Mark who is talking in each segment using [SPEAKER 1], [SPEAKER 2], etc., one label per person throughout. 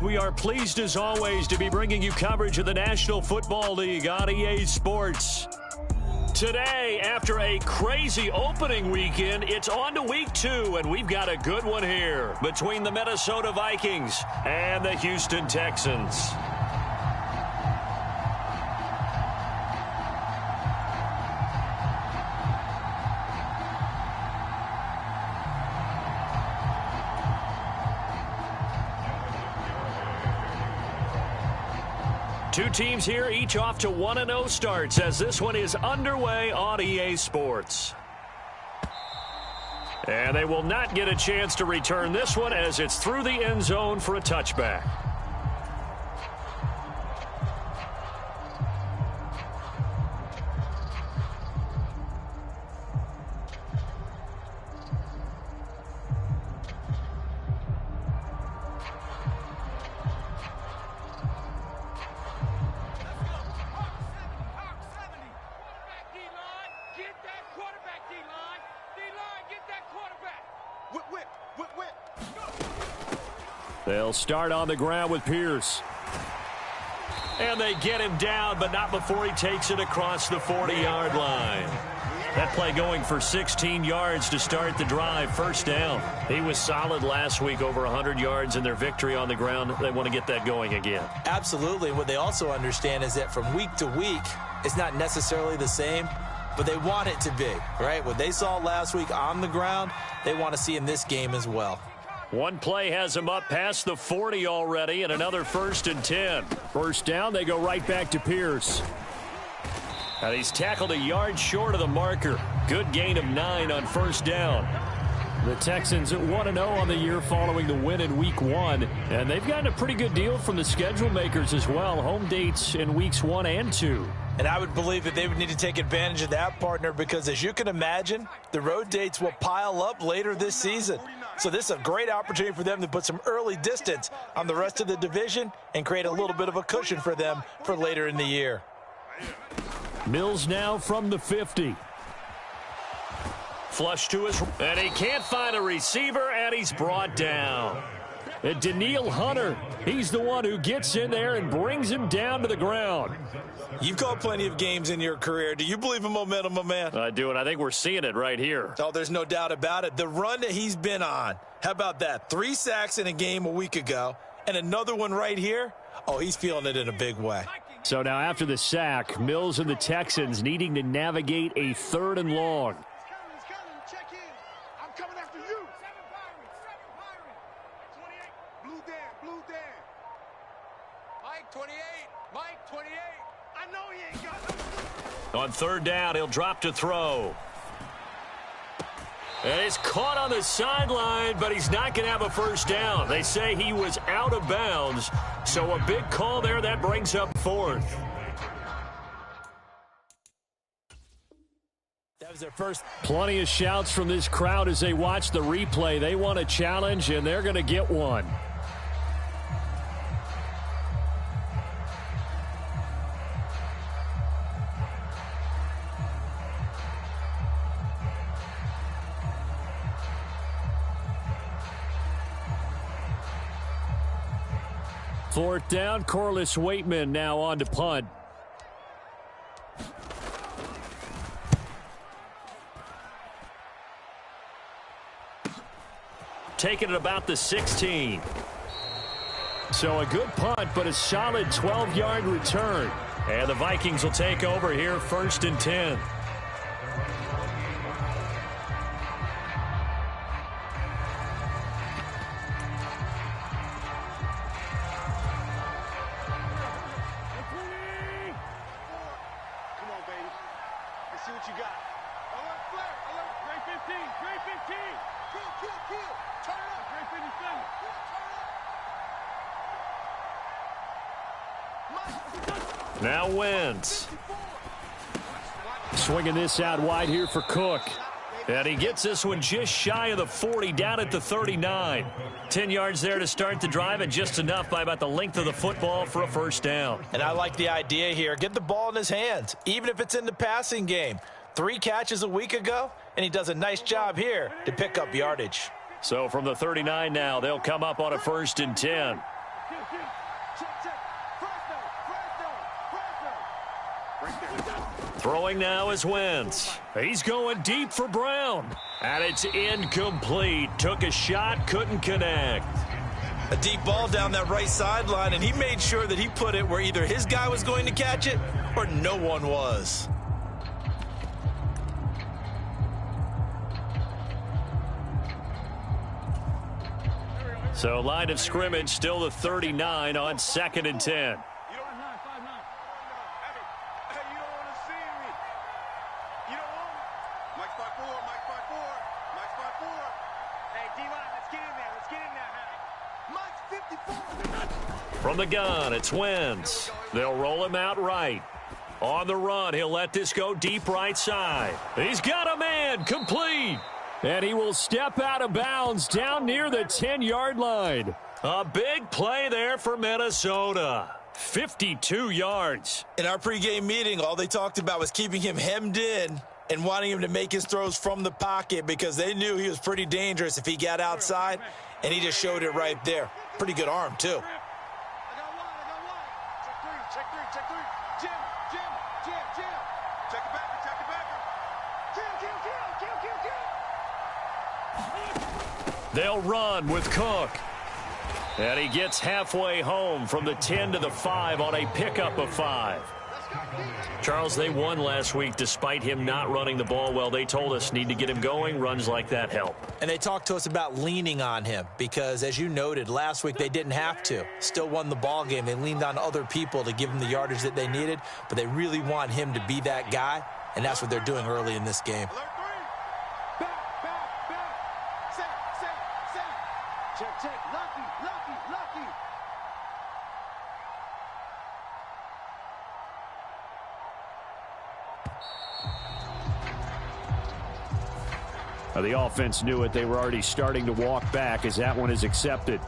[SPEAKER 1] we are pleased as always to be bringing you coverage of the National Football League on EA Sports. Today, after a crazy opening weekend, it's on to week 2, and we've got a good one here between the Minnesota Vikings and the Houston Texans. Two teams here, each off to 1-0 starts as this one is underway on EA Sports. And they will not get a chance to return this one as it's through the end zone for a touchback. They'll start on the ground with Pierce. And they get him down, but not before he takes it across the 40-yard line. That play going for 16 yards to start the drive. First down. He was solid last week, over 100 yards in their victory on the ground. They want to get that going again.
[SPEAKER 2] Absolutely. What they also understand is that from week to week, it's not necessarily the same, but they want it to be, right? What they saw last week on the ground, they want to see in this game as well.
[SPEAKER 1] One play has him up past the 40 already, and another 1st and 10. First down, they go right back to Pierce. And he's tackled a yard short of the marker. Good gain of 9 on first down. The Texans at 1-0 on the year following the win in Week 1. And they've gotten a pretty good deal from the schedule makers as well. Home dates in Weeks 1 and 2.
[SPEAKER 2] And I would believe that they would need to take advantage of that, partner, because as you can imagine, the road dates will pile up later this season. So this is a great opportunity for them to put some early distance on the rest of the division and create a little bit of a cushion for them for later in the year.
[SPEAKER 1] Mills now from the 50. Flush to his, and he can't find a receiver, and he's brought down. And Daniil Hunter, he's the one who gets in there and brings him down to the ground.
[SPEAKER 2] You've called plenty of games in your career. Do you believe in momentum, my man?
[SPEAKER 1] I do, and I think we're seeing it right here.
[SPEAKER 2] Oh, there's no doubt about it. The run that he's been on, how about that? 3 sacks in a game a week ago, and another one right here. Oh, he's feeling it in a big way.
[SPEAKER 1] So now after the sack, Mills and the Texans needing to navigate a 3rd and long. On 3rd down, he'll drop to throw. And he's caught on the sideline, but he's not going to have a first down. They say he was out of bounds, so a big call there. That brings up 4th.
[SPEAKER 2] That was their first.
[SPEAKER 1] Plenty of shouts from this crowd as they watch the replay. They want a challenge, and they're going to get one. Fourth down, Corliss Waitman now on to punt. Taking it about the 16. So a good punt, but a solid 12-yard return. And the Vikings will take over here, 1st and 10. Now Wentz. Swinging this out wide here for Cook. And he gets this one just shy of the 40, down at the 39. 10 yards there to start the drive, and just enough by about the length of the football for a first down.
[SPEAKER 2] And I like the idea here. Get the ball in his hands, even if it's in the passing game. 3 catches a week ago, and he does a nice job here to pick up yardage.
[SPEAKER 1] So from the 39 now, they'll come up on a 1st and 10. Throwing now is Wentz. He's going deep for Brown. And it's incomplete. Took a shot, couldn't connect.
[SPEAKER 2] A deep ball down that right sideline, and he made sure that he put it where either his guy was going to catch it or no one was.
[SPEAKER 1] So line of scrimmage still the 39 on 2nd and 10. From the gun, it's Wentz. They'll roll him out right. On the run, he'll let this go deep right side. He's got a man, complete. And he will step out of bounds down near the 10-yard line. A big play there for Minnesota. 52 yards.
[SPEAKER 2] In our pregame meeting, all they talked about was keeping him hemmed in and wanting him to make his throws from the pocket because they knew he was pretty dangerous if he got outside, and he just showed it right there. Pretty good arm, too.
[SPEAKER 1] They'll run with Cook. And he gets halfway home from the 10 to the 5 on a pickup of 5. Charles, they won last week despite him not running the ball well. They told us need to get him going. Runs like that help.
[SPEAKER 2] And they talked to us about leaning on him because, as you noted, last week they didn't have to. Still won the ball game. They leaned on other people to give him the yardage that they needed, but they really want him to be that guy, and that's what they're doing early in this game.
[SPEAKER 1] The offense knew it. They were already starting to walk back as that one is accepted.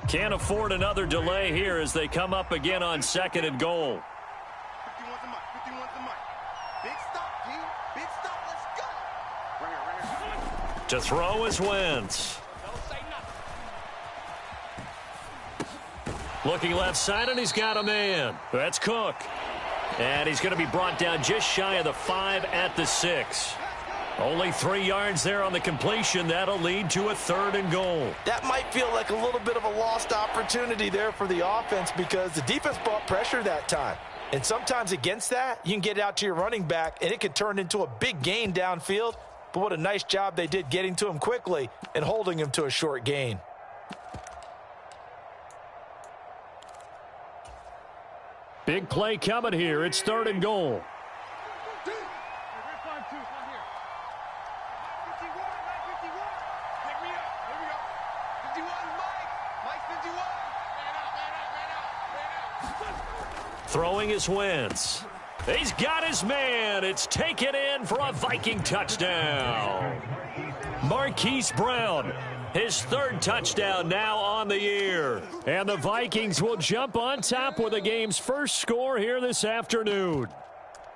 [SPEAKER 1] Can't afford another delay here as they come up again on 2nd and goal.
[SPEAKER 3] 51's the mic. 51's the mic. Big stop, G. Big stop. Let's go.
[SPEAKER 1] To throw is Wentz. Looking left side, and he's got a man. That's Cook. And he's going to be brought down just shy of the 5 at the 6. Only 3 yards there on the completion. That'll lead to a 3rd and goal.
[SPEAKER 2] That might feel like a little bit of a lost opportunity there for the offense because the defense brought pressure that time. And sometimes against that, you can get out to your running back, and it could turn into a big gain downfield. But what a nice job they did getting to him quickly and holding him to a short gain.
[SPEAKER 1] Big play coming here. It's 3rd and goal. Throwing is Wentz. He's got his man. It's taken in for a Viking touchdown. Marquise Brown, his 3rd touchdown now on the year. And the Vikings will jump on top with the game's first score here this afternoon.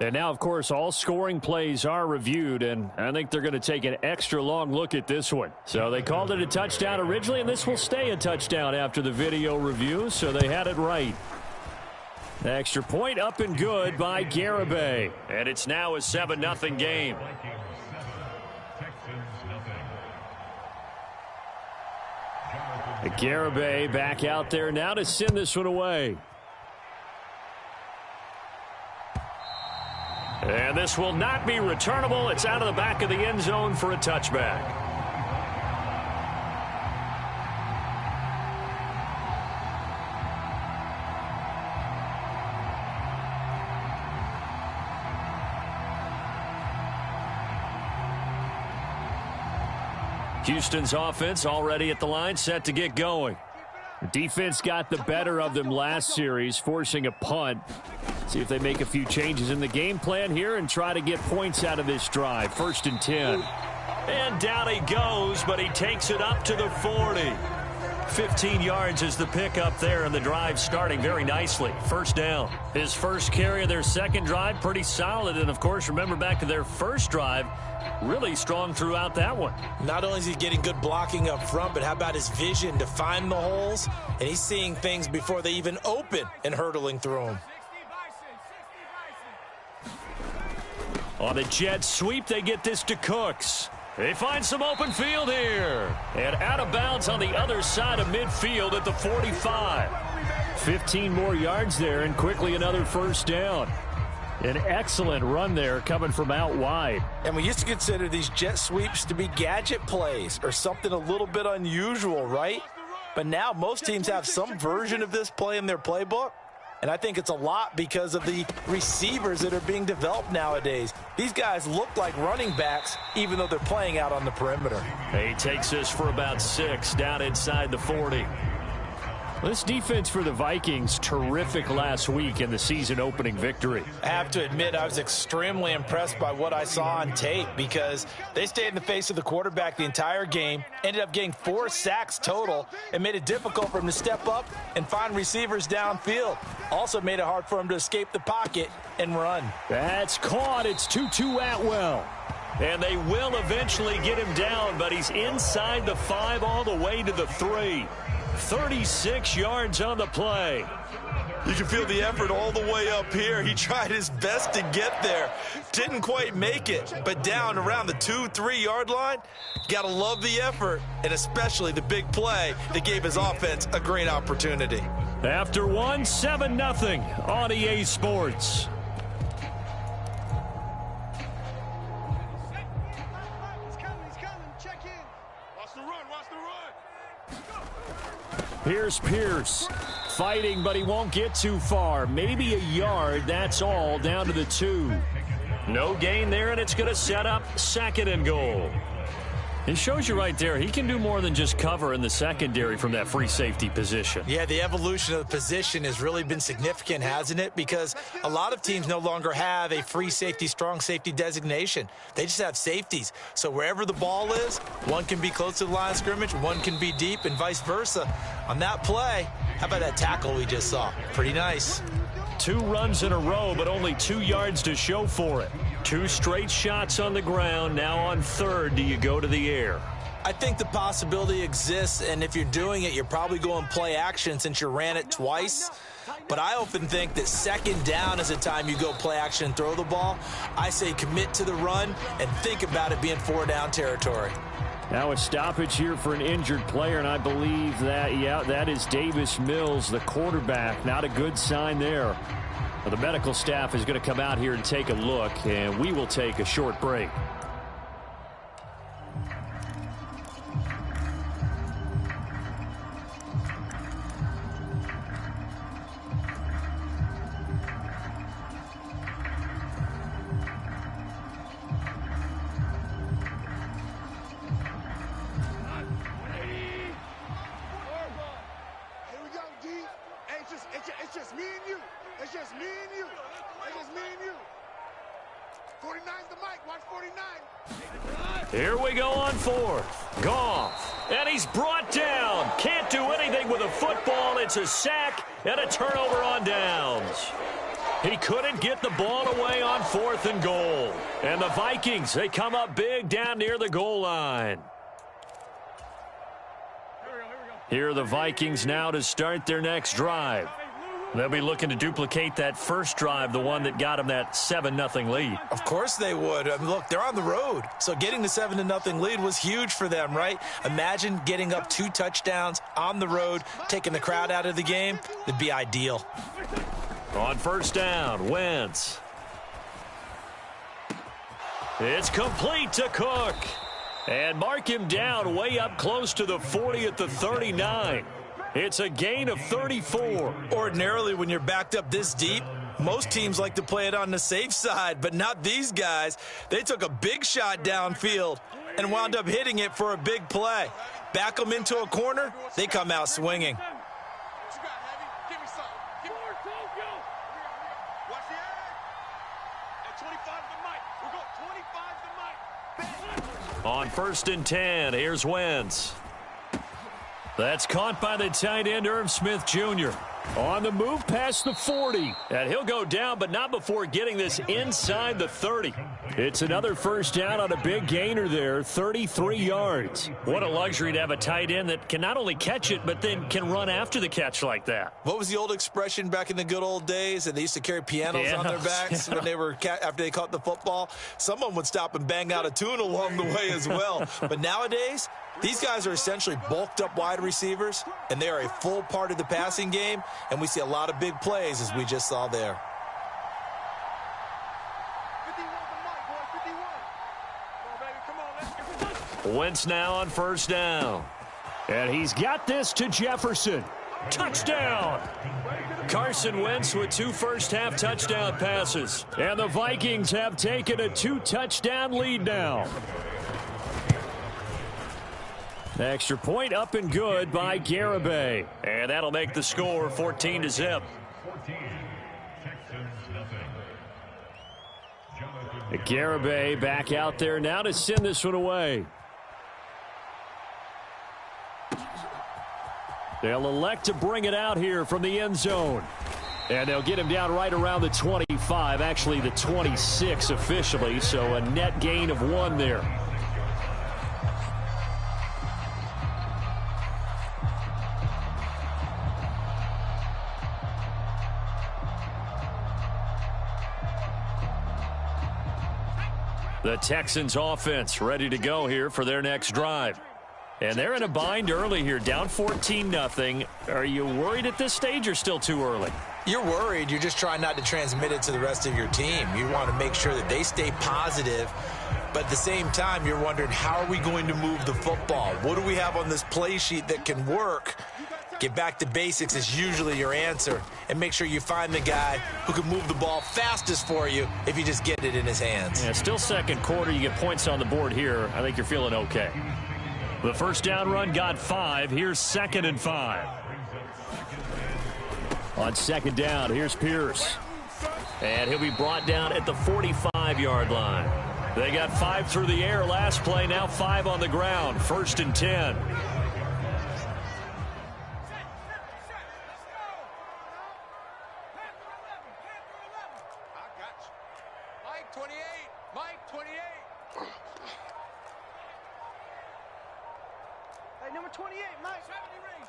[SPEAKER 1] And now, of course, all scoring plays are reviewed, and I think they're going to take an extra long look at this one. So they called it a touchdown originally, and this will stay a touchdown after the video review, so they had it right. Extra point up and good by Garibay. And it's now a 7-0 game. Garibay back out there now to send this one away. And this will not be returnable. It's out of the back of the end zone for a touchback. Houston's offense already at the line, set to get going. Defense got the better of them last series, forcing a punt. See if they make a few changes in the game plan here and try to get points out of this drive. 1st and 10. And down he goes, but he takes it up to the 40. 15 yards is the pickup there, and the drive starting very nicely. 1st down. His first carry of their second drive, pretty solid. And, of course, remember back to their first drive, really strong throughout that one.
[SPEAKER 2] Not only is he getting good blocking up front, but how about his vision to find the holes? And he's seeing things before they even open and hurdling through them.
[SPEAKER 1] On the jet sweep, they get this to Cooks. They find some open field here. And out of bounds on the other side of midfield at the 45. 15 more yards there, and quickly another 1st down. An excellent run there coming from out wide.
[SPEAKER 2] And we used to consider these jet sweeps to be gadget plays or something a little bit unusual, right? But now most teams have some version of this play in their playbook. And I think it's a lot because of the receivers that are being developed nowadays. These guys look like running backs, even though they're playing out on the perimeter.
[SPEAKER 1] He takes this for about 6 down inside the 40. This defense for the Vikings, terrific last week in the season-opening victory.
[SPEAKER 2] I have to admit, I was extremely impressed by what I saw on tape because they stayed in the face of the quarterback the entire game, ended up getting 4 sacks total, and made it difficult for him to step up and find receivers downfield. Also made it hard for him to escape the pocket and run.
[SPEAKER 1] That's caught. It's 2-2 Atwell. And they will eventually get him down, but he's inside the 5 all the way to the 3. 36 yards on the play.
[SPEAKER 2] You can feel the effort all the way up here. He tried his best to get there. Didn't quite make it, but down around the 2-3 yard line. Gotta love the effort, and especially the big play that gave his offense a great opportunity.
[SPEAKER 1] After 1, 7-0 on EA Sports. Here's Pierce fighting, but he won't get too far. Maybe a yard, that's all, down to the 2. No gain there, and it's going to set up 2nd and goal. It shows you right there, he can do more than just cover in the secondary from that free safety position.
[SPEAKER 2] Yeah, the evolution of the position has really been significant, hasn't it? Because a lot of teams no longer have a free safety, strong safety designation. They just have safeties. So wherever the ball is, one can be close to the line of scrimmage, one can be deep, and vice versa. On that play, how about that tackle we just saw? Pretty nice.
[SPEAKER 1] 2 runs in a row, but only 2 yards to show for it. 2 straight shots on the ground. Now on 3rd, do you go to the air?
[SPEAKER 2] I think the possibility exists, and if you're doing it, you're probably going play action since you ran it twice. But I often think that 2nd down is the time you go play action and throw the ball. I say commit to the run and think about it being 4 down territory.
[SPEAKER 1] Now a stoppage here for an injured player, and I believe that, yeah, that is Davis Mills, the quarterback. Not a good sign there. Well, the medical staff is going to come out here and take a look, and we will take a short break.
[SPEAKER 3] It's just me and you. It's just me and you. It's just me and you. 49's the mic. Watch 49.
[SPEAKER 1] Here we go on 4th. Goff. And he's brought down. Can't do anything with a football. It's a sack and a turnover on downs. He couldn't get the ball away on 4th and goal. And the Vikings, they come up big down near the goal line. Here are the Vikings now to start their next drive. They'll be looking to duplicate that first drive, the one that got them that 7-0 lead.
[SPEAKER 2] Of course they would. I mean, look, they're on the road. So getting the 7-0 lead was huge for them, right? Imagine getting up 2 touchdowns on the road, taking the crowd out of the game. It'd be ideal.
[SPEAKER 1] On 1st down, Wentz. It's complete to Cook. And mark him down way up close to the 40 at the 39. It's a gain of 34.
[SPEAKER 2] Ordinarily, when you're backed up this deep, most teams like to play it on the safe side, but not these guys. They took a big shot downfield and wound up hitting it for a big play. Back them into a corner, they come out swinging.
[SPEAKER 3] baby. Give me some. Give me go. Watch the egg. And 25 to Mike. We'll go 25 to Mike.
[SPEAKER 1] On 1st and 10, here's Wentz. That's caught by the tight end, Irv Smith Jr. On the move past the 40. And he'll go down, but not before getting this inside the 30. It's another first down on a big gainer there, 33 yards. What a luxury to have a tight end that can not only catch it, but then can run after the catch like that.
[SPEAKER 2] What was the old expression back in the good old days? And they used to carry pianos on their backs when they were after they caught the football. Someone would stop and bang out a tune along the way as well. But nowadays, these guys are essentially bulked up wide receivers, and they are a full part of the passing game, and we see a lot of big plays as we just saw there.
[SPEAKER 3] 51 to Mike, boy. 51. Come on, baby. Come on. Let's get it.
[SPEAKER 1] Wentz now on first down. And he's got this to Jefferson. Touchdown! Carson Wentz with 2 first-half touchdown passes. And the Vikings have taken a 2-touchdown lead now. Extra point up and good by Garibay. And that'll make the score 14-0. Garibay back out there now to send this one away. They'll elect to bring it out here from the end zone. And they'll get him down right around the 25, actually the 26 officially, so a net gain of 1 there. The Texans offense ready to go here for their next drive. And they're in a bind early here, down 14-0. Are you worried at this stage or still too early?
[SPEAKER 2] You're worried. You're just trying not to transmit it to the rest of your team. You want to make sure that they stay positive. But at the same time, you're wondering, how are we going to move the football? What do we have on this play sheet that can work? Get back to basics is usually your answer. And make sure you find the guy who can move the ball fastest for you if you just get it in his hands.
[SPEAKER 1] Yeah, still second quarter. You get points on the board here. I think you're feeling okay. The first down run got 5. Here's 2nd and 5. On 2nd down, here's Pierce. And he'll be brought down at the 45-yard line. They got 5 through the air last play, now 5 on the ground. 1st and 10.
[SPEAKER 3] Number 28, Mike. 70 Rangers.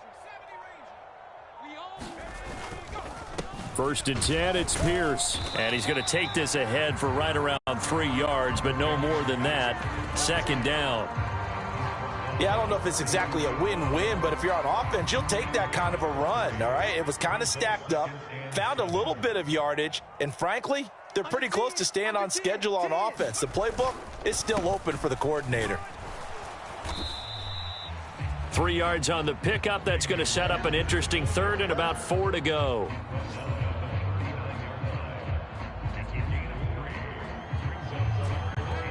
[SPEAKER 1] 1st and 10, it's Pierce. And he's going to take this ahead for right around 3 yards, but no more than that. 2nd down.
[SPEAKER 2] Yeah, I don't know if it's exactly a win-win, but if you're on offense, you'll take that kind of a run, all right? It was kind of stacked up, found a little bit of yardage, and frankly, they're pretty close to staying on schedule on offense. The playbook is still open for the coordinator.
[SPEAKER 1] 3 yards on the pickup. That's going to set up an interesting 3rd and about 4 to go.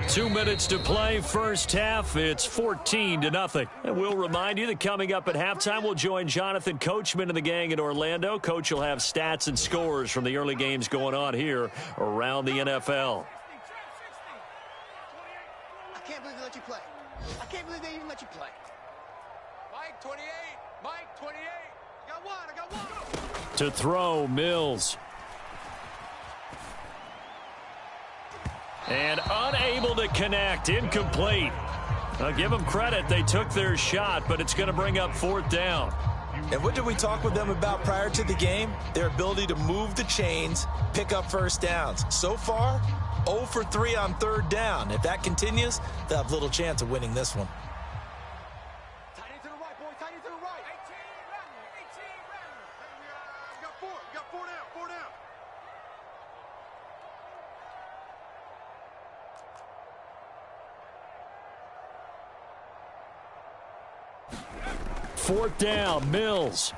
[SPEAKER 1] Two minutes to play, first half. It's 14-0. And we'll remind you that coming up at halftime, we'll join Jonathan Coachman and the gang in Orlando. Coach will have stats and scores from the early games going on here around the NFL.
[SPEAKER 3] I can't believe they let you play. I can't believe they even let you play. Mike, 28. Mike, 28. I got one.
[SPEAKER 1] To throw, Mills. And unable to connect, incomplete. I'll give them credit. They took their shot, but it's going to bring up 4th down.
[SPEAKER 2] And what did we talk with them about prior to the game? Their ability to move the chains, pick up first downs. So far, 0 for 3 on 3rd down. If that continues, they'll have little chance of winning this one.
[SPEAKER 3] Tight end to the right, boy. Tight end to the right. 18 round. You got 4. You got 4 down. 4 down.
[SPEAKER 1] Fourth down, Mills.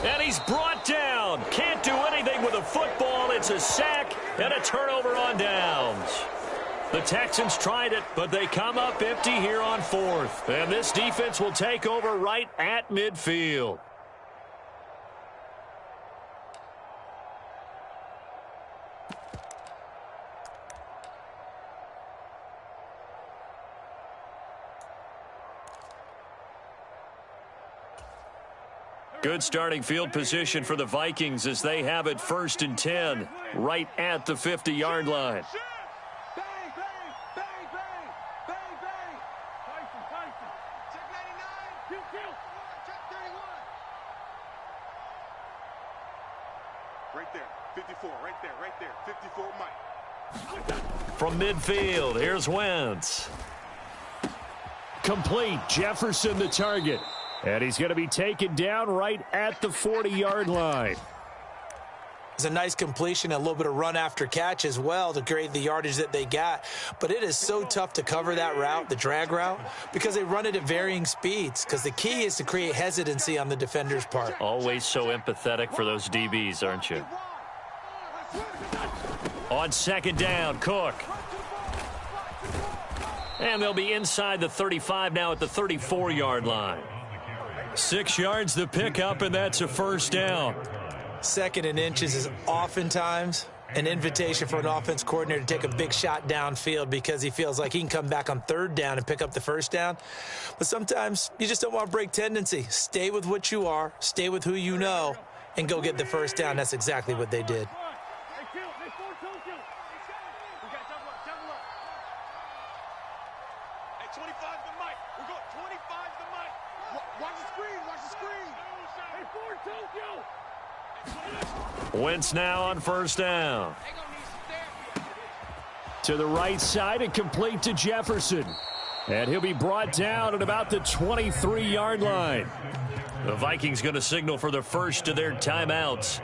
[SPEAKER 1] And he's brought down. Can't do anything with a football. It's a sack and a turnover on downs. The Texans tried it, but they come up empty here on 4th. And this defense will take over right at midfield. Good starting field position for the Vikings as they have it 1st and 10 right at the 50-yard line.
[SPEAKER 3] Bang, bang, bang, bang, bang, bang. Tyson. Check 99. Kill. Check 31. Right there. 54. Right there. 54, Mike.
[SPEAKER 1] From midfield, here's Wentz. Complete. Jefferson the target. And he's going to be taken down right at the 40-yard line.
[SPEAKER 2] It's a nice completion, a little bit of run after catch as well to create the yardage that they got. But it is so tough to cover that route, the drag route, because they run it at varying speeds. Because the key is to create hesitancy on the defender's part.
[SPEAKER 1] Always so empathetic for those DBs, aren't you? On 2nd down, Cook. And they'll be inside the 35 now at the 34-yard line. 6 yards the pickup, and that's a 1st down.
[SPEAKER 2] 2nd and inches is oftentimes an invitation for an offense coordinator to take a big shot downfield because he feels like he can come back on 3rd down and pick up the 1st down. But sometimes you just don't want to break tendency. Stay with what you are, stay with who you know, and go get the 1st down. That's exactly what they did.
[SPEAKER 1] Wentz now on 1st down. To the right side and complete to Jefferson. And he'll be brought down at about the 23-yard line. The Vikings going to signal for the first of their timeouts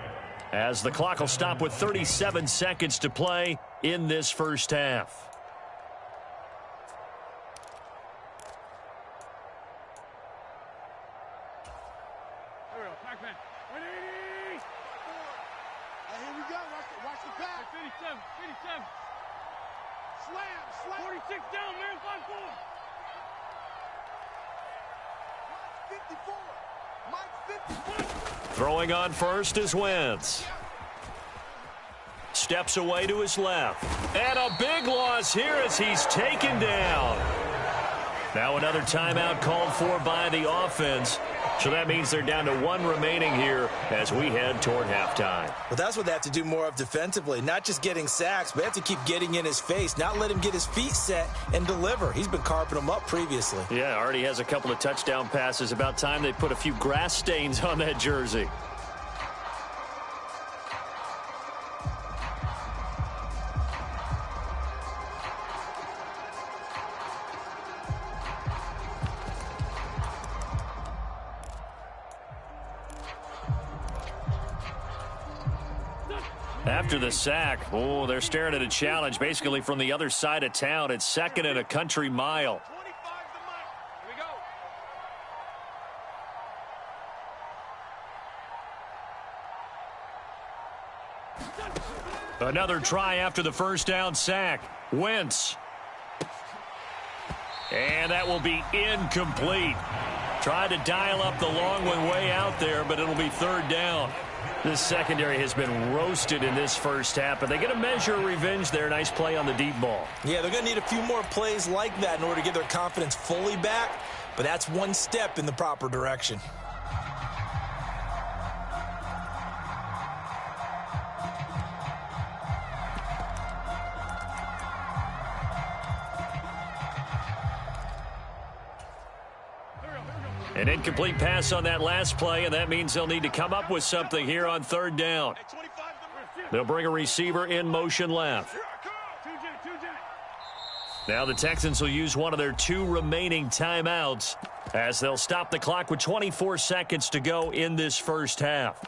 [SPEAKER 1] as the clock will stop with 37 seconds to play in this first half.
[SPEAKER 3] Slam. 46 down, man. 5-4. 54. Mike 54.
[SPEAKER 1] Throwing on first is Wentz. Steps away to his left. And a big loss here as he's taken down. Now another timeout called for by the offense. So that means they're down to 1 remaining here as we head toward halftime.
[SPEAKER 2] Well, that's what they have to do more of defensively. Not just getting sacks, but they have to keep getting in his face. Not let him get his feet set and deliver. He's been carping them up previously.
[SPEAKER 1] Yeah, already has a couple of touchdown passes. About time they put a few grass stains on that jersey. After the sack, they're staring at a challenge basically from the other side of town. It's 2nd and a country mile.
[SPEAKER 3] 25 to Mike. Here we go.
[SPEAKER 1] Another try after the 1st down sack. Wentz. And that will be incomplete. Tried to dial up the long one way out there, but it'll be 3rd down. This secondary has been roasted in this first half, but they get a measure of revenge there. Nice play on the deep ball.
[SPEAKER 2] Yeah, they're going to need a few more plays like that in order to get their confidence fully back, but that's one step in the proper direction.
[SPEAKER 1] An incomplete pass on that last play, and that means they'll need to come up with something here on 3rd down. They'll bring a receiver in motion left. Now the Texans will use one of their 2 remaining timeouts as they'll stop the clock with 24 seconds to go in this first half.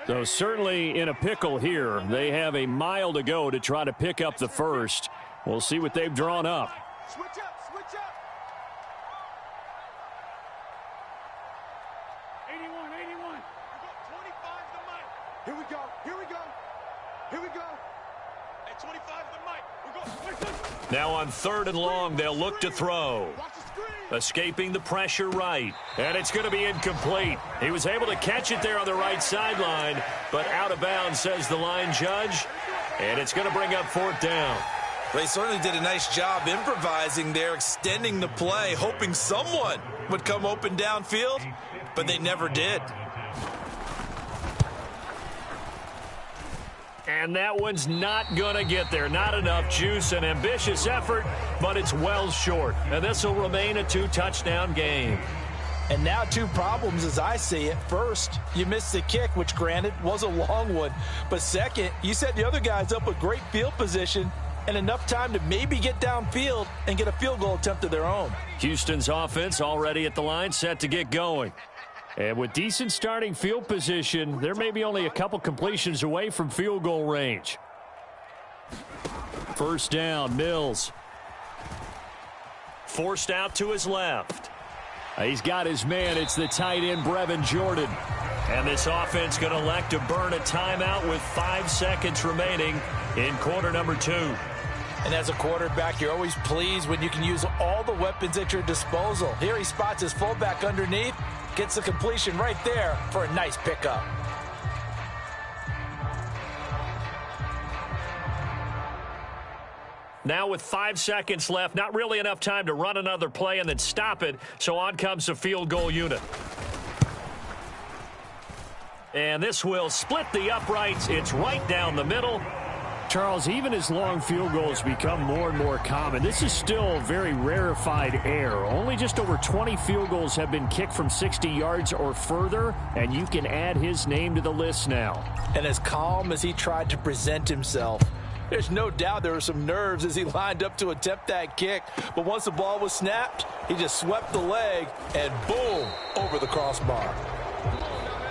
[SPEAKER 1] So certainly in a pickle here. They have a mile to go to try to pick up the first. We'll see what they've drawn up.
[SPEAKER 3] Switch up. 81. 25 to Mike. Here we go. At 25 to Mike. We go.
[SPEAKER 1] Now on 3rd and long, they'll look to throw. Escaping the pressure right. And it's going to be incomplete. He was able to catch it there on the right sideline, but out of bounds, says the line judge. And it's going to bring up 4th down.
[SPEAKER 2] They certainly did a nice job improvising there, extending the play, hoping someone would come open downfield, but they never did.
[SPEAKER 1] And that one's not going to get there. Not enough juice. An ambitious effort, but it's well short. And this will remain a 2-touchdown game.
[SPEAKER 2] And now 2 problems as I see it. First, you missed the kick, which granted was a long one. But second, you set the other guys up with great field position and enough time to maybe get downfield and get a field goal attempt of their own.
[SPEAKER 1] Houston's offense already at the line, set to get going. And with decent starting field position, they're maybe only a couple completions away from field goal range. First down, Mills. Forced out to his left. He's got his man. It's the tight end, Brevin Jordan. And this offense going to elect to burn a timeout with 5 seconds remaining in quarter number 2.
[SPEAKER 2] And as a quarterback, you're always pleased when you can use all the weapons at your disposal. Here he spots his fullback underneath. Gets the completion right there for a nice pickup.
[SPEAKER 1] Now with 5 seconds left, not really enough time to run another play and then stop it, so on comes the field goal unit. And this will split the uprights. It's right down the middle. Charles, even as long field goals become more and more common, this is still very rarefied air. Only just over 20 field goals have been kicked from 60 yards or further, and you can add his name to the list now.
[SPEAKER 2] And as calm as he tried to present himself, there's no doubt there were some nerves as he lined up to attempt that kick. But once the ball was snapped, he just swept the leg and boom, over the crossbar.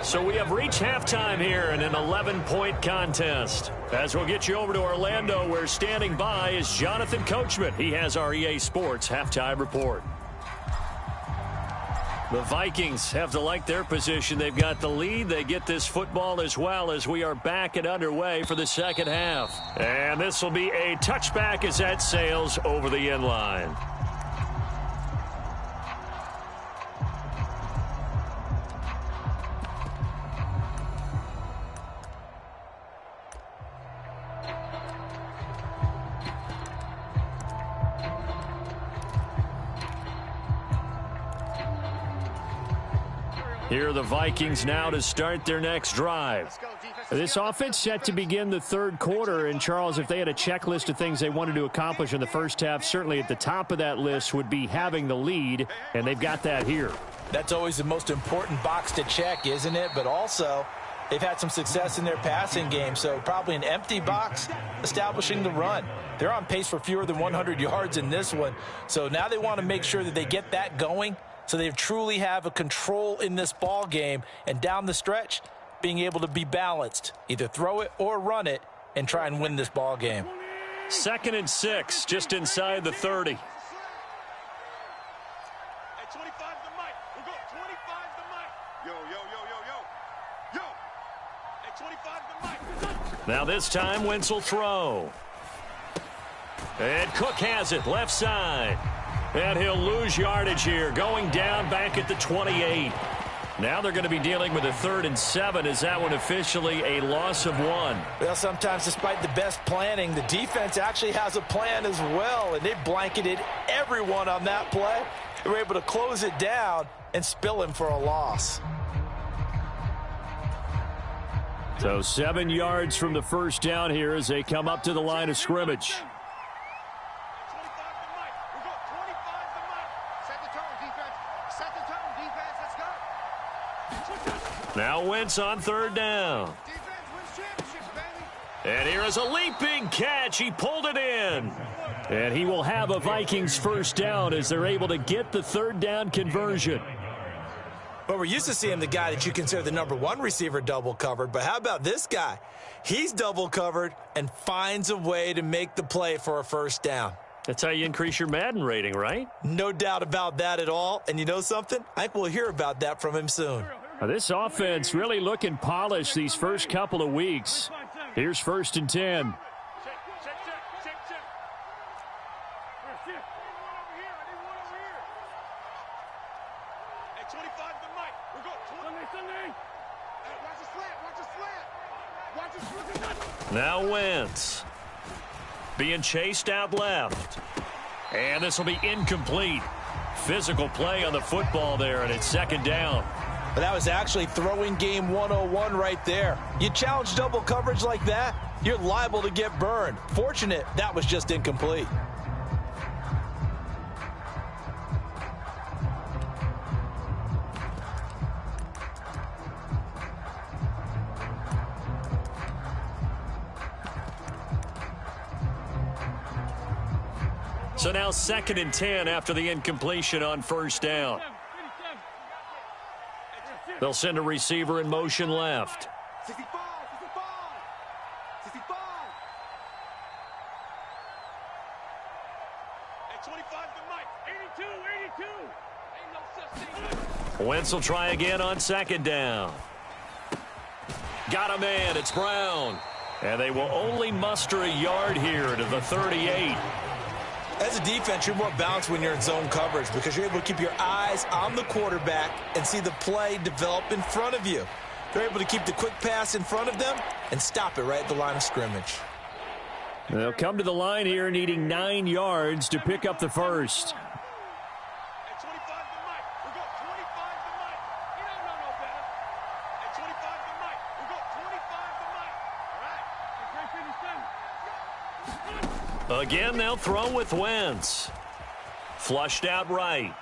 [SPEAKER 1] So we have reached halftime here in an 11-point contest. As we'll get you over to Orlando, where standing by is Jonathan Coachman. He has our EA Sports halftime report. The Vikings have to like their position. They've got the lead. They get this football as well as we are back and underway for the second half. And this will be a touchback as that sails over the end line. Here are the Vikings now to start their next drive. This offense set to begin the third quarter. And, Charles, if they had a checklist of things they wanted to accomplish in the first half, certainly at the top of that list would be having the lead, and they've got that here.
[SPEAKER 2] That's always the most important box to check, isn't it? But also, they've had some success in their passing game, so probably an empty box establishing the run. They're on pace for fewer than 100 yards in this one, so now they want to make sure that they get that going, so they truly have a control in this ball game, and down the stretch, being able to be balanced, either throw it or run it, and try and win this ball game.
[SPEAKER 1] 2nd and 6, just inside the 30.
[SPEAKER 3] Hey, 25's the mic. We'll go 25's the mic. Yo, yo, yo, yo, yo. Yo. Hey, 25's the mic.
[SPEAKER 1] Now this time, Wentz will throw. And Cook has it, left side. And he'll lose yardage here, going down back at the 28. Now they're going to be dealing with a 3rd and 7. Is that one officially a loss of 1?
[SPEAKER 2] Well, sometimes despite the best planning, the defense actually has a plan as well, and they blanketed everyone on that play. They were able to close it down and spill him for a loss.
[SPEAKER 1] So 7 yards from the first down here as they come up to the line of scrimmage. Now Wentz on 3rd down. And here is a leaping catch. He pulled it in. And he will have a Vikings first down as they're able to get the 3rd down conversion.
[SPEAKER 2] But we're used to seeing the guy that you consider the #1 receiver double covered. But how about this guy? He's double covered and finds a way to make the play for a first down.
[SPEAKER 1] That's how you increase your Madden rating, right?
[SPEAKER 2] No doubt about that at all. And you know something? I think we'll hear about that from him soon.
[SPEAKER 1] Now this offense really looking polished these first couple of weeks. Here's 1st and 10. Now Wentz. Being chased out left. And this will be incomplete. Physical play on the football there, and it's second down.
[SPEAKER 2] But that was actually throwing game 101 right there. You challenge double coverage like that, you're liable to get burned. Fortunate that was just incomplete.
[SPEAKER 1] So now 2nd and 10 after the incompletion on first down. They'll send a receiver in motion left.
[SPEAKER 3] 65, 65. At 25 the mic. 82. Ain't no such thing.
[SPEAKER 1] Wentz will try again on 2nd down. Got a man. It's Brown. And they will only muster a yard here to the 38.
[SPEAKER 2] As a defense, you're more balanced when you're in zone coverage because you're able to keep your eyes on the quarterback and see the play develop in front of you. They're able to keep the quick pass in front of them and stop it right at the line of scrimmage.
[SPEAKER 1] They'll come to the line here needing 9 yards to pick up the first.
[SPEAKER 3] At 25 the mic. We go 25 the mic. You don't know no better. At 25 the mic. We go 25 the mic. All right.
[SPEAKER 1] Again, they'll throw with Wentz. Flushed out right.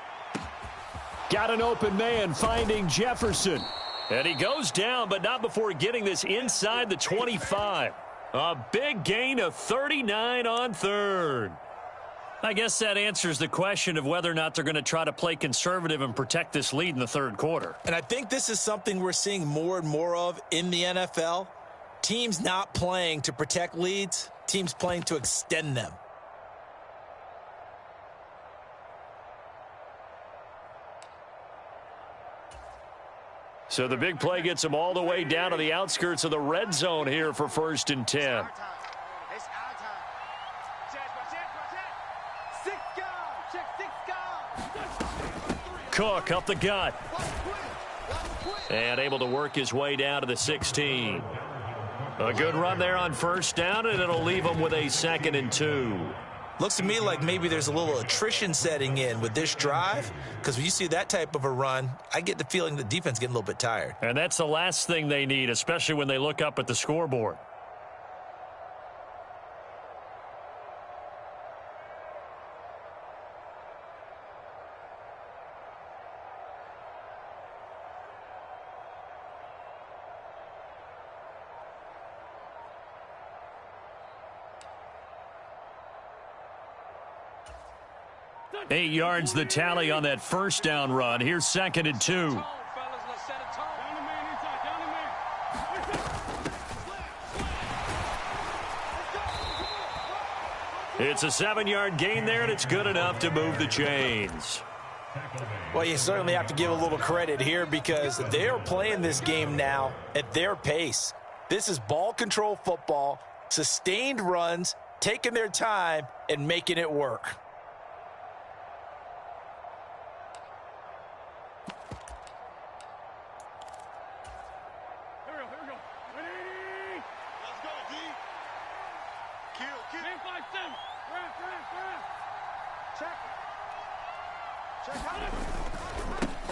[SPEAKER 1] Got an open man finding Jefferson. And he goes down, but not before getting this inside the 25. A big gain of 39 on 3rd. I guess that answers the question of whether or not they're going to try to play conservative and protect this lead in the 3rd quarter.
[SPEAKER 2] And I think this is something we're seeing more and more of in the NFL. Teams not playing to protect leads, teams playing to extend them.
[SPEAKER 1] So the big play gets them all the way down to the outskirts of the red zone here for 1st and 10.
[SPEAKER 3] It's our time. Check. 6 guys.
[SPEAKER 1] Cook up the gut. And able to work his way down to the 16. A good run there on first down, and it'll leave them with a 2nd and 2.
[SPEAKER 2] Looks to me like maybe there's a little attrition setting in with this drive, because when you see that type of a run, I get the feeling the defense getting a little bit tired.
[SPEAKER 1] And that's the last thing they need, especially when they look up at the scoreboard. Eight yards the tally on that first down run. Here's 2nd and 2. It's a 7-yard gain there, and it's good enough to move the chains.
[SPEAKER 2] Well, you certainly have to give a little credit here because they are playing this game now at their pace. This is ball control football, sustained runs, taking their time, and making it work.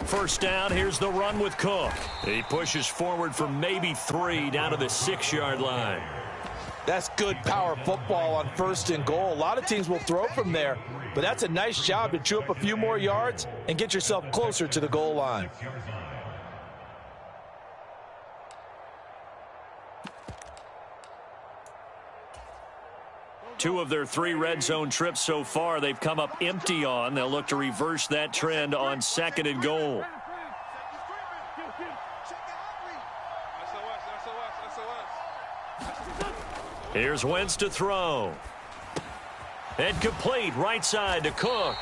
[SPEAKER 1] First down, here's the run with Cook. He pushes forward for maybe 3 down to the 6-yard line.
[SPEAKER 2] That's good power football on 1st and goal. A lot of teams will throw from there, but that's a nice job to chew up a few more yards and get yourself closer to the goal line.
[SPEAKER 1] Two of their 3 red zone trips so far they've come up empty on. They'll look to reverse that trend on 2nd and goal. Here's Wentz to throw. And complete right side to Cook.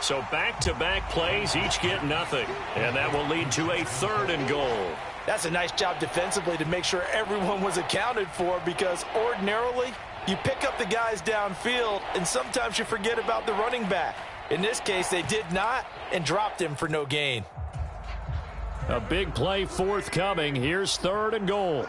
[SPEAKER 1] So back-to-back plays, each get nothing. And that will lead to a 3rd and goal.
[SPEAKER 2] That's a nice job defensively to make sure everyone was accounted for because ordinarily you pick up the guys downfield, and sometimes you forget about the running back. In this case, they did not and dropped him for no gain.
[SPEAKER 1] A big play forthcoming. Here's 3rd and goal.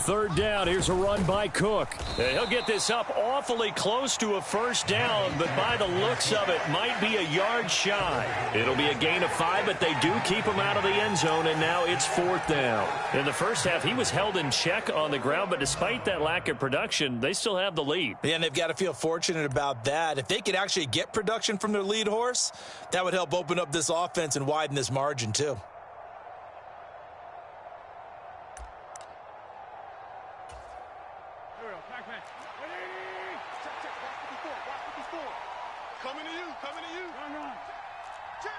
[SPEAKER 1] Third down, here's a run by Cook. He'll get this up awfully close to a first down, but by the looks of it, might be a yard shy. It'll be a gain of 5, but they do keep him out of the end zone, and now it's fourth down. In the first half, he was held in check on the ground, but despite that lack of production, they still have the lead.
[SPEAKER 2] Yeah, and they've got to feel fortunate about that. If they could actually get production from their lead horse, that would help open up this offense and widen this margin too.
[SPEAKER 3] Coming to you, coming to you. Run. Check.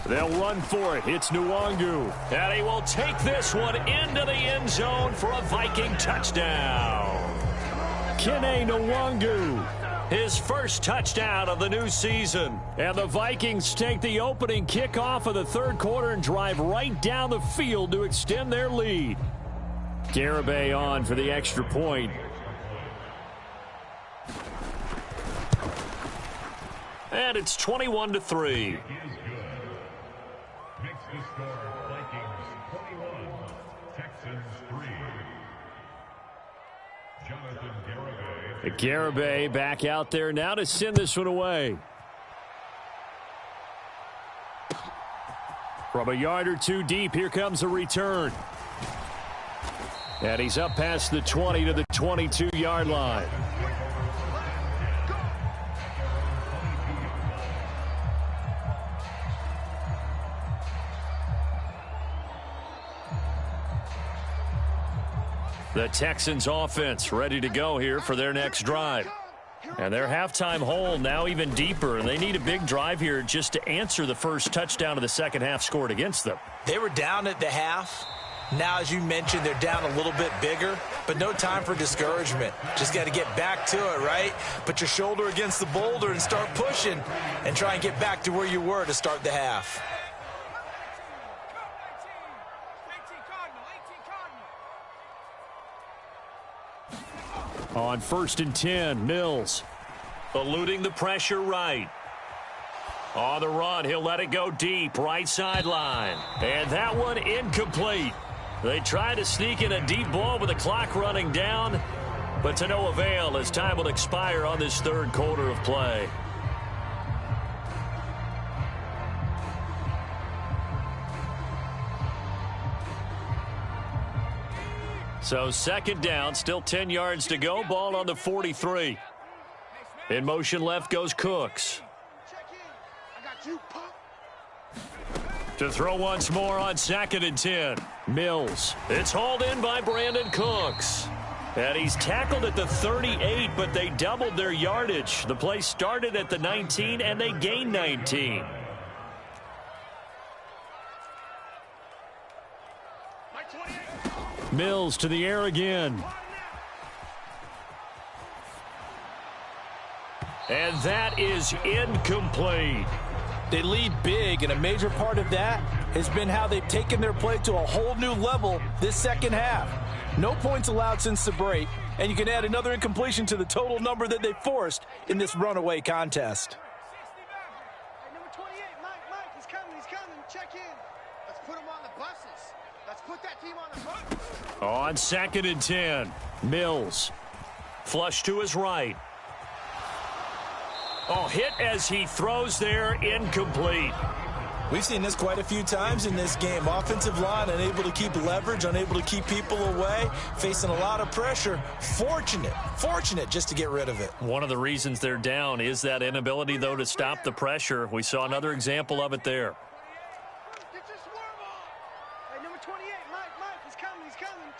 [SPEAKER 1] They'll run for it. It's Nwangu. And he will take this one into the end zone for a Viking touchdown. Kene Nwangu, his first touchdown of the new season. And the Vikings take the opening kickoff of the third quarter and drive right down the field to extend their lead. Garibay on for the extra point. And it's 21-3. Garibay back out there now to send this one away. From a yard or two deep, here comes a return. And he's up past the 20 to the 22-yard line. The Texans offense ready to go here for their next drive. And their halftime hole now even deeper, and they need a big drive here just to answer the first touchdown of the second half scored against them.
[SPEAKER 2] They were down at the half. Now, as you mentioned, they're down a little bit bigger, but no time for discouragement. Just got to get back to it, right? Put your shoulder against the boulder and start pushing and try and get back to where you were to start the half.
[SPEAKER 1] On 1st and 10, Mills eluding the pressure right. On the run, he'll let it go deep, right sideline. And that one incomplete. They try to sneak in a deep ball with the clock running down, but to no avail as time will expire on this third quarter of play. So second down, still 10 yards to go. Ball on the 43. In motion left goes Cooks. To throw once more on 2nd and 10. Mills. It's hauled in by Brandon Cooks. And he's tackled at the 38, but they doubled their yardage. The play started at the 19, and they gained 19. Mills to the air again. And that is incomplete.
[SPEAKER 2] They lead big, and a major part of that has been how they've taken their play to a whole new level this second half. No points allowed since the break, and you can add another incompletion to the total number that they forced in this runaway contest.
[SPEAKER 3] Hey, number 28, Mike, he's coming. Check in. Let's put him on the buses. Let's put that team on the bus.
[SPEAKER 1] On 2nd and 10, Mills. Flush to his right. Oh, hit as he throws there, incomplete.
[SPEAKER 2] We've seen this quite a few times in this game. Offensive line unable to keep leverage, unable to keep people away, facing a lot of pressure. Fortunate just to get rid of it.
[SPEAKER 1] One of the reasons they're down is that inability, though, to stop the pressure. We saw another example of it there.
[SPEAKER 3] Get your swarm on. Hey, number 28, Mike, he's coming.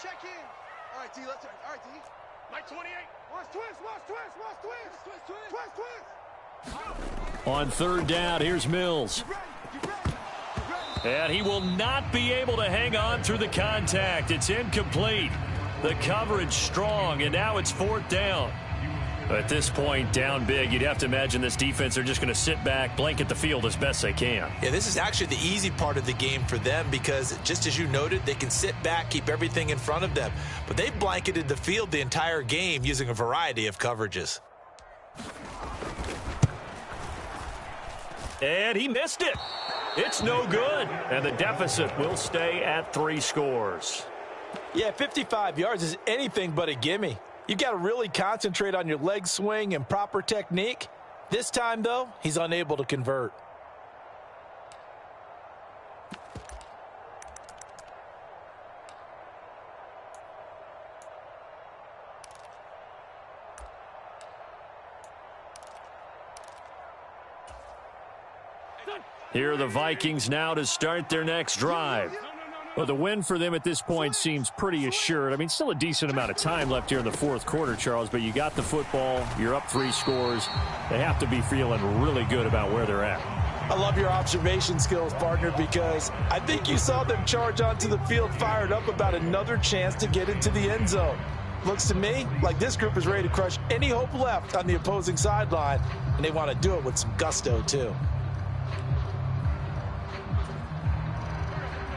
[SPEAKER 3] Check in. All right, D, let's turn. All right, D. Mike 28. Watch twist.
[SPEAKER 1] On 3rd down, here's Mills. And he will not be able to hang on through the contact. It's incomplete. The coverage strong, and now it's 4th down. At this point, down big, you'd have to imagine this defense are just going to sit back, blanket the field as best they can.
[SPEAKER 2] Yeah, this is actually the easy part of the game for them because, just as you noted, they can sit back, keep everything in front of them. But they've blanketed the field the entire game using a variety of coverages.
[SPEAKER 1] And he missed it. It's no good, and the deficit will stay at 3 scores.
[SPEAKER 2] Yeah, 55 yards is anything but a gimme. You've got to really concentrate on your leg swing and proper technique. This time, though, he's unable to convert.
[SPEAKER 1] Here are the Vikings now to start their next drive. Well, the win for them at this point seems pretty assured. I mean, still a decent amount of time left here in the fourth quarter, Charles, but you got the football, you're up 3 scores. They have to be feeling really good about where they're at.
[SPEAKER 2] I love your observation skills, partner, because I think you saw them charge onto the field fired up about another chance to get into the end zone. Looks to me like this group is ready to crush any hope left on the opposing sideline, and they want to do it with some gusto, too.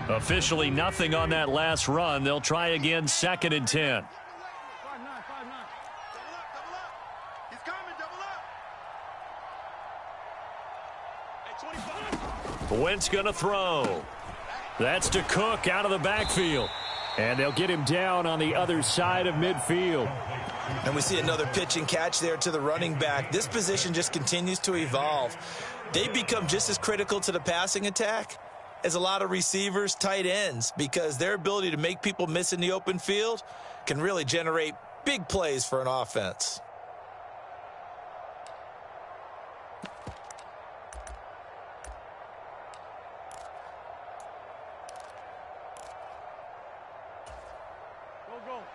[SPEAKER 1] Officially nothing on that last run. They'll try again, 2nd and 10.
[SPEAKER 3] 5-9, 5-9. Double up. He's coming, double up. Hey, 25.
[SPEAKER 1] Wentz going to throw. That's to Cook out of the backfield. And they'll get him down on the other side of midfield.
[SPEAKER 2] And we see another pitch and catch there to the running back. This position just continues to evolve. They become just as critical to the passing attack as a lot of receivers, tight ends, because their ability to make people miss in the open field can really generate big plays for an offense.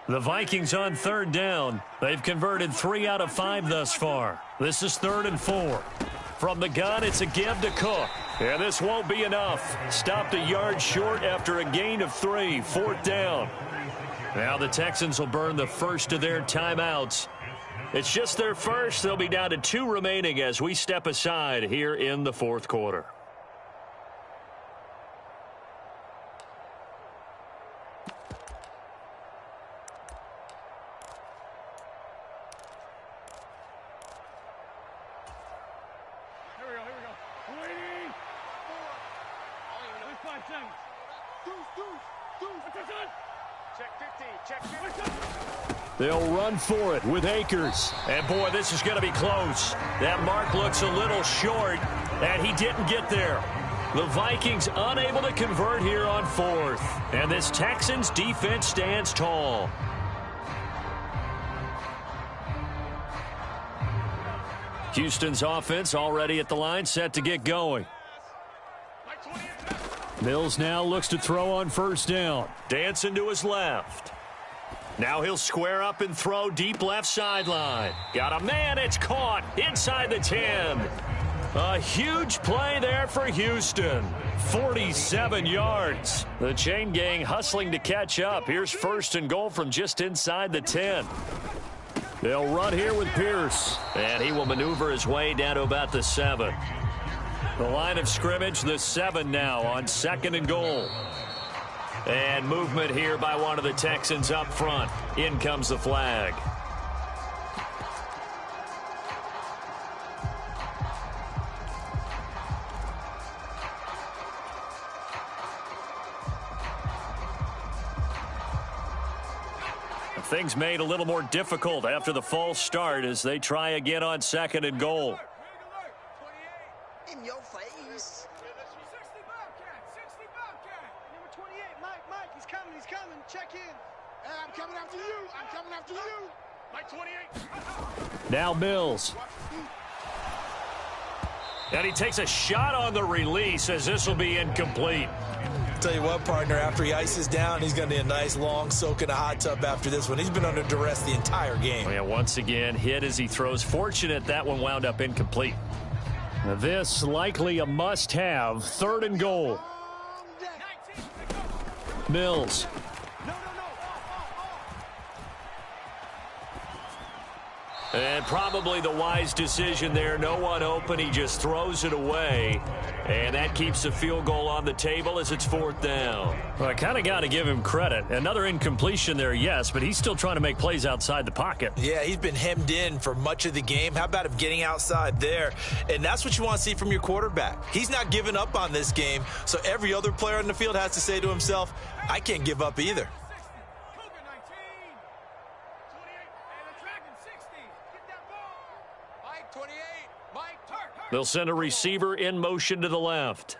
[SPEAKER 1] The Vikings on 3rd down. They've converted 3 out of 5 thus far. This is 3rd and 4. From the gun, it's a give to Cook. And this won't be enough. Stopped a yard short after a gain of 3. 4th down. Now the Texans will burn the first of their timeouts. It's just their first. They'll be down to 2 remaining as we step aside here in the 4th quarter. They'll run for it with Akers. And, boy, this is going to be close. That mark looks a little short, and he didn't get there. The Vikings unable to convert here on 4th. And this Texans defense stands tall. Houston's offense already at the line, set to get going. Mills now looks to throw on 1st down. Dancing to his left. Now he'll square up and throw deep left sideline. Got a man, it's caught inside the 10. A huge play there for Houston. 47 yards. The chain gang hustling to catch up. Here's 1st and goal from just inside the 10. They'll run here with Pierce. And he will maneuver his way down to about the 7. The line of scrimmage, the 7 now on 2nd and goal. And movement here by one of the Texans up front. In comes the flag. Things made a little more difficult after the false start as they try again on 2nd and goal.
[SPEAKER 4] In your face.
[SPEAKER 3] 60 Bobcat. Number 28, Mike, he's coming. Check in.
[SPEAKER 4] Hey, I'm coming after you.
[SPEAKER 3] Mike 28.
[SPEAKER 1] Now Mills. And he takes a shot on the release as this will be incomplete.
[SPEAKER 2] Tell you what, partner, after he ices down, he's going to need a nice long soak in a hot tub after this one. He's been under duress the entire game.
[SPEAKER 1] Oh, yeah, once again, hit as he throws. Fortunate that one wound up incomplete. Now this likely a must-have. 3rd and goal. Mills. And probably the wise decision there. No one open. He just throws it away. And that keeps the field goal on the table as it's 4th down. Well, I kind of got to give him credit. Another incompletion there, yes, but he's still trying to make plays outside the pocket.
[SPEAKER 2] Yeah, he's been hemmed in for much of the game. How about him getting outside there? And that's what you want to see from your quarterback. He's not giving up on this game, so every other player on the field has to say to himself, I can't give up either.
[SPEAKER 1] They'll send a receiver in motion to the left.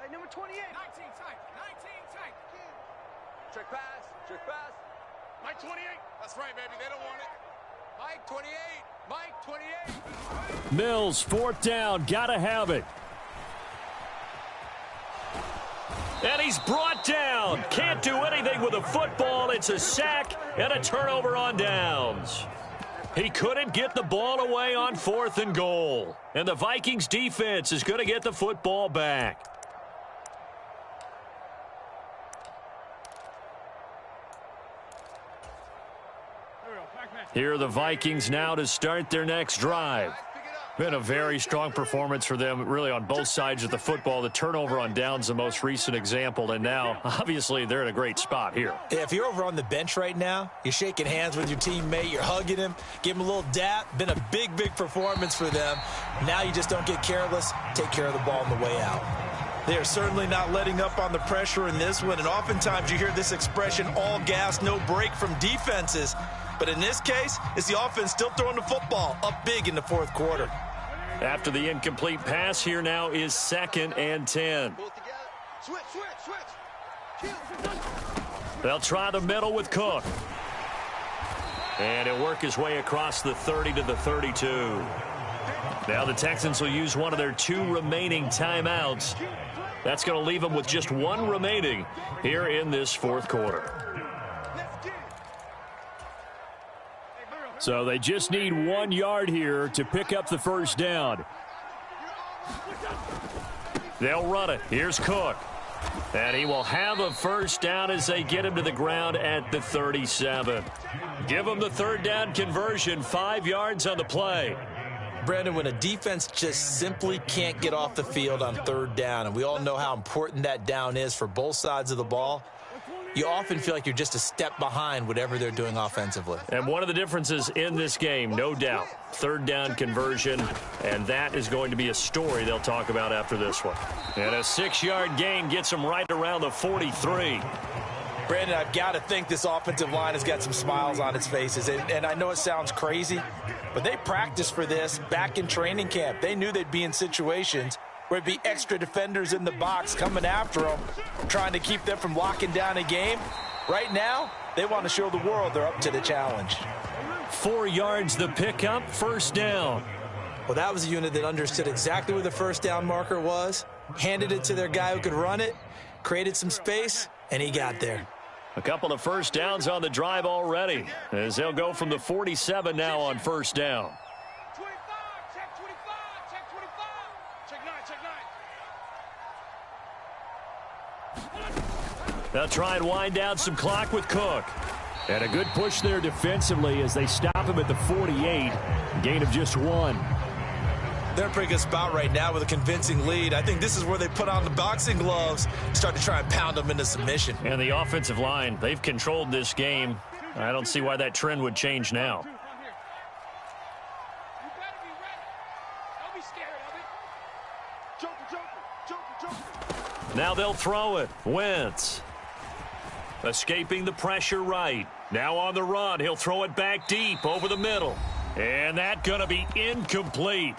[SPEAKER 3] Hey, number 28. 19 tight. 19 tight. Check pass. Check pass. Mike 28. That's right, baby. They don't want it. Mike 28. Mike 28.
[SPEAKER 1] Mills, 4th down. Gotta have it. And he's brought down. Can't do anything with a football. It's a sack and a turnover on downs. He couldn't get the ball away on 4th and goal. And the Vikings defense is going to get the football back. Here are the Vikings now to start their next drive. Been a very strong performance for them, really, on both sides of the football. The turnover on downs, the most recent example, and now, obviously, they're in a great spot here.
[SPEAKER 2] Yeah, if you're over on the bench right now, you're shaking hands with your teammate, you're hugging him, give him a little dap. Been a big, big performance for them. Now you just don't get careless. Take care of the ball on the way out. They are certainly not letting up on the pressure in this one, and oftentimes you hear this expression, all gas, no break from defenses. But in this case, it's the offense still throwing the football up big in the 4th quarter.
[SPEAKER 1] After the incomplete pass, here now is 2nd and 10.
[SPEAKER 3] Switch, switch, switch.
[SPEAKER 1] They'll try the middle with Cook. And he'll work his way across the 30 to the 32. Now the Texans will use one of their 2 remaining timeouts. That's going to leave them with just 1 remaining here in this 4th quarter. So they just need 1 yard here to pick up the 1st down. They'll run it. Here's Cook. And he will have a 1st down as they get him to the ground at the 37. Give him the 3rd down conversion, 5 yards on the play.
[SPEAKER 2] Brandon, when a defense just simply can't get off the field on 3rd down, and we all know how important that down is for both sides of the ball, you often feel like you're just a step behind whatever they're doing offensively.
[SPEAKER 1] And one of the differences in this game, no doubt, 3rd down conversion, and that is going to be a story they'll talk about after this one. And a 6-yard gain gets them right around the 43.
[SPEAKER 2] Brandon, I've got to think this offensive line has got some smiles on its faces. And I know it sounds crazy, but they practiced for this back in training camp. They knew they'd be in situations where it'd be extra defenders in the box coming after them, trying to keep them from locking down a game. Right now, they want to show the world they're up to the challenge.
[SPEAKER 1] 4 yards the pickup, 1st down.
[SPEAKER 2] Well, that was a unit that understood exactly where the 1st down marker was, handed it to their guy who could run it, created some space, and he got there.
[SPEAKER 1] A couple of 1st downs on the drive already, as they'll go from the 47 now on 1st down.
[SPEAKER 3] 25, check 25, check 25. Check 9, check 9.
[SPEAKER 1] They'll try and wind down some clock with Cook. And a good push there defensively as they stop him at the 48. Gain of just 1.
[SPEAKER 2] They're in a pretty good spot right now with a convincing lead. I think this is where they put on the boxing gloves, start to try and pound them into submission.
[SPEAKER 1] And the offensive line, they've controlled this game. I don't see why that trend would change now.
[SPEAKER 3] You better be ready. Don't be scared of it. Joker, joker, joker, joker.
[SPEAKER 1] Now they'll throw it. Wentz. Escaping the pressure right. Now on the run. He'll throw it back deep over the middle. And that's going to be incomplete.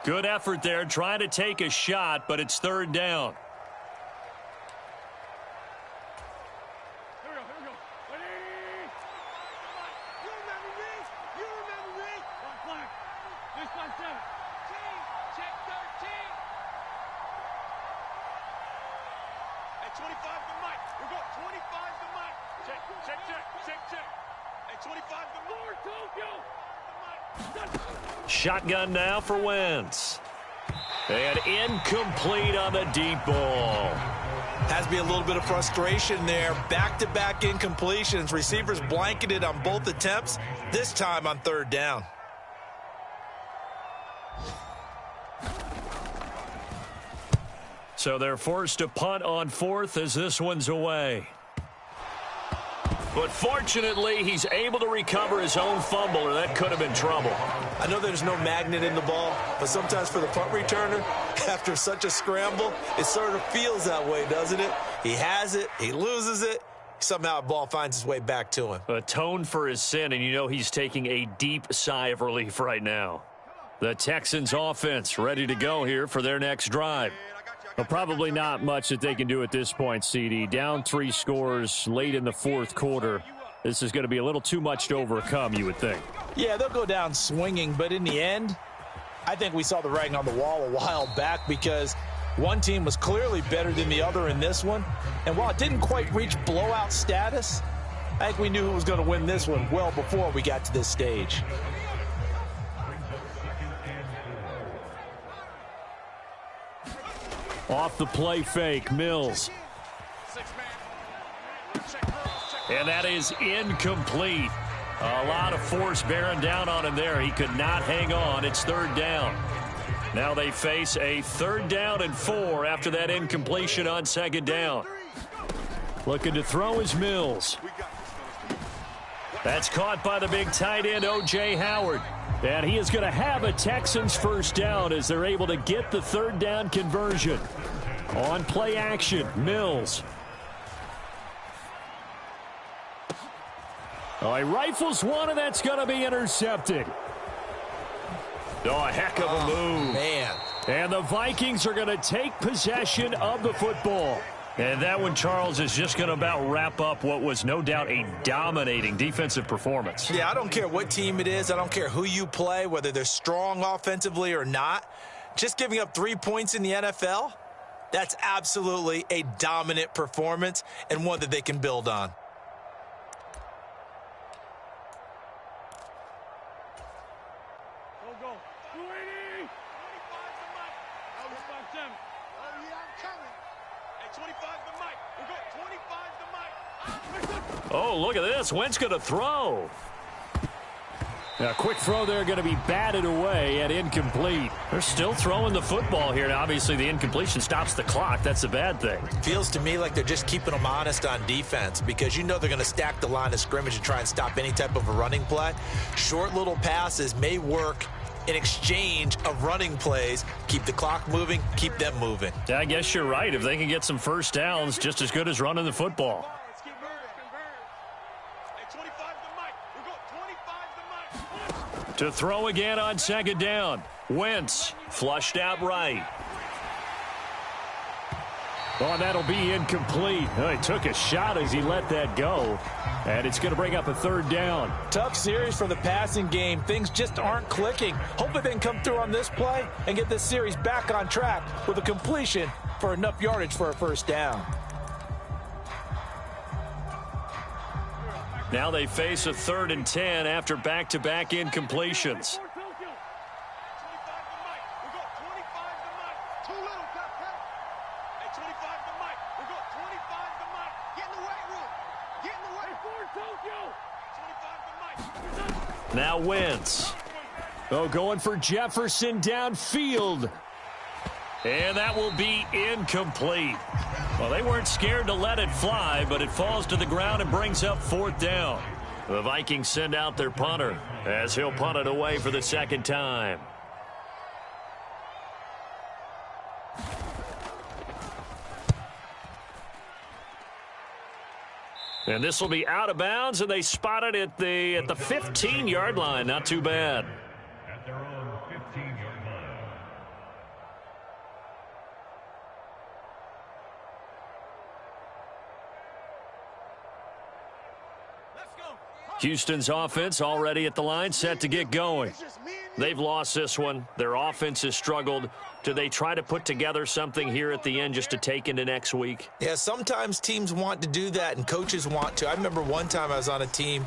[SPEAKER 1] Good effort there, trying to take a shot, but it's 3rd down.
[SPEAKER 3] Here we go. Ready? You remember this? You remember this? Black, black. This by 7. Check 13. At 25 the mic. We're going 25 the mic. Check, check, check, check, check. At 25 the mic. Tokyo.
[SPEAKER 1] Shotgun now for Wentz. And incomplete on the deep ball.
[SPEAKER 2] Has to be a little bit of frustration there. Back-to-back incompletions. Receivers blanketed on both attempts, this time on third down.
[SPEAKER 1] So they're forced to punt on fourth as this one's away. But fortunately, he's able to recover his own fumble, or that could have been trouble.
[SPEAKER 2] I know there's no magnet in the ball, but sometimes for the punt returner, after such a scramble, it sort of feels that way, doesn't it? He has it, he loses it, somehow the ball finds its way back to him.
[SPEAKER 1] Atoned for his sin, and you know he's taking a deep sigh of relief right now. The Texans offense ready to go here for their next drive. Well, probably not much that they can do at this point, CD. Down 3 scores late in the fourth quarter. This is going to be a little too much to overcome, you would think.
[SPEAKER 2] Yeah, they'll go down swinging, but in the end, I think we saw the writing on the wall a while back because one team was clearly better than the other in this one. And while it didn't quite reach blowout status, I think we knew who was going to win this one well before we got to this stage.
[SPEAKER 1] Off the play fake, Mills. And that is incomplete. A lot of force bearing down on him there. He could not hang on. It's third down. Now they face a 3rd down and 4 after that incompletion on 2nd down. Looking to throw is Mills. That's caught by the big tight end, O.J. Howard. And he is going to have a Texans first down as they're able to get the 3rd down conversion. On play action, Mills. Oh, he rifles one, and that's going to be intercepted. Oh, a heck of a move.
[SPEAKER 2] Man.
[SPEAKER 1] And the Vikings are going to take possession of the football. And that one, Charles, is just going to about wrap up what was no doubt a dominating defensive performance.
[SPEAKER 2] Yeah, I don't care what team it is. I don't care who you play, whether they're strong offensively or not. Just giving up 3 points in the NFL, that's absolutely a dominant performance and one that they can build on.
[SPEAKER 1] Oh, look at this. Wentz going to throw. A quick throw there going to be batted away and incomplete. They're still throwing the football here. Now, obviously, the incompletion stops the clock. That's a bad thing.
[SPEAKER 2] Feels to me like they're just keeping them honest on defense because you know they're going to stack the line of scrimmage and try and stop any type of a running play. Short little passes may work in exchange of running plays. Keep the clock moving, keep them moving.
[SPEAKER 1] Yeah, I guess you're right. If they can get some first downs, just as good as running the football. To throw again on 2nd down. Wentz flushed out right. Oh, and that'll be incomplete. Oh, he took a shot as he let that go. And it's going to bring up a 3rd down.
[SPEAKER 2] Tough series for the passing game. Things just aren't clicking. Hopefully they can come through on this play and get this series back on track with a completion for enough yardage for a first down.
[SPEAKER 1] Now they face a 3rd and 10 after back-to-back incompletions. Now Wentz. Oh, going for Jefferson downfield. And that will be incomplete. Well, they weren't scared to let it fly, but it falls to the ground and brings up 4th down. The Vikings send out their punter as he'll punt it away for the 2nd time. And this will be out of bounds, and they spot it at the 15-yard line. Not too bad.
[SPEAKER 5] At their own 15-yard line.
[SPEAKER 1] Houston's offense already at the line, set to get going. They've lost this one. Their offense has struggled. Do they try to put together something here at the end just to take into next week?
[SPEAKER 2] Yeah, sometimes teams want to do that and coaches want to. I remember one time I was on a team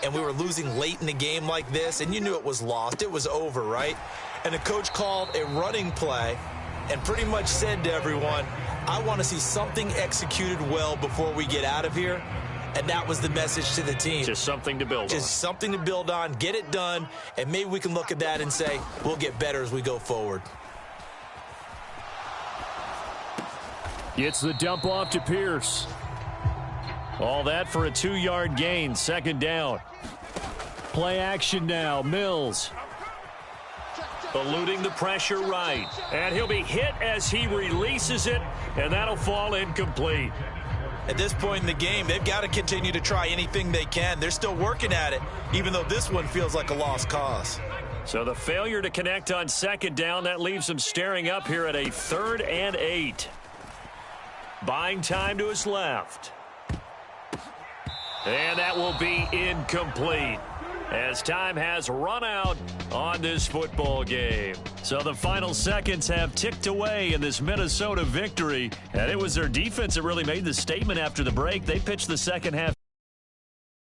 [SPEAKER 2] and we were losing late in the game like this, and you knew it was lost. It was over, right? And the coach called a running play and pretty much said to everyone, I want to see something executed well before we get out of here. And that was the message to the team.
[SPEAKER 1] Just something to build on.
[SPEAKER 2] Just something to build on, get it done, and maybe we can look at that and say, we'll get better as we go forward.
[SPEAKER 1] Gets the dump off to Pierce. All that for a 2-yard gain, second down. Play action now, Mills. Eluding the pressure right. And he'll be hit as he releases it, and that'll fall incomplete.
[SPEAKER 2] At this point in the game, they've got to continue to try anything they can. They're still working at it, even though this one feels like a lost cause.
[SPEAKER 1] So the failure to connect on second down, that leaves them staring up here at a 3rd and 8. Buying time to his left. And that will be incomplete, as time has run out on this football game. So the final seconds have ticked away in this Minnesota victory, and it was their defense that really made the statement after the break. They pitched the second half.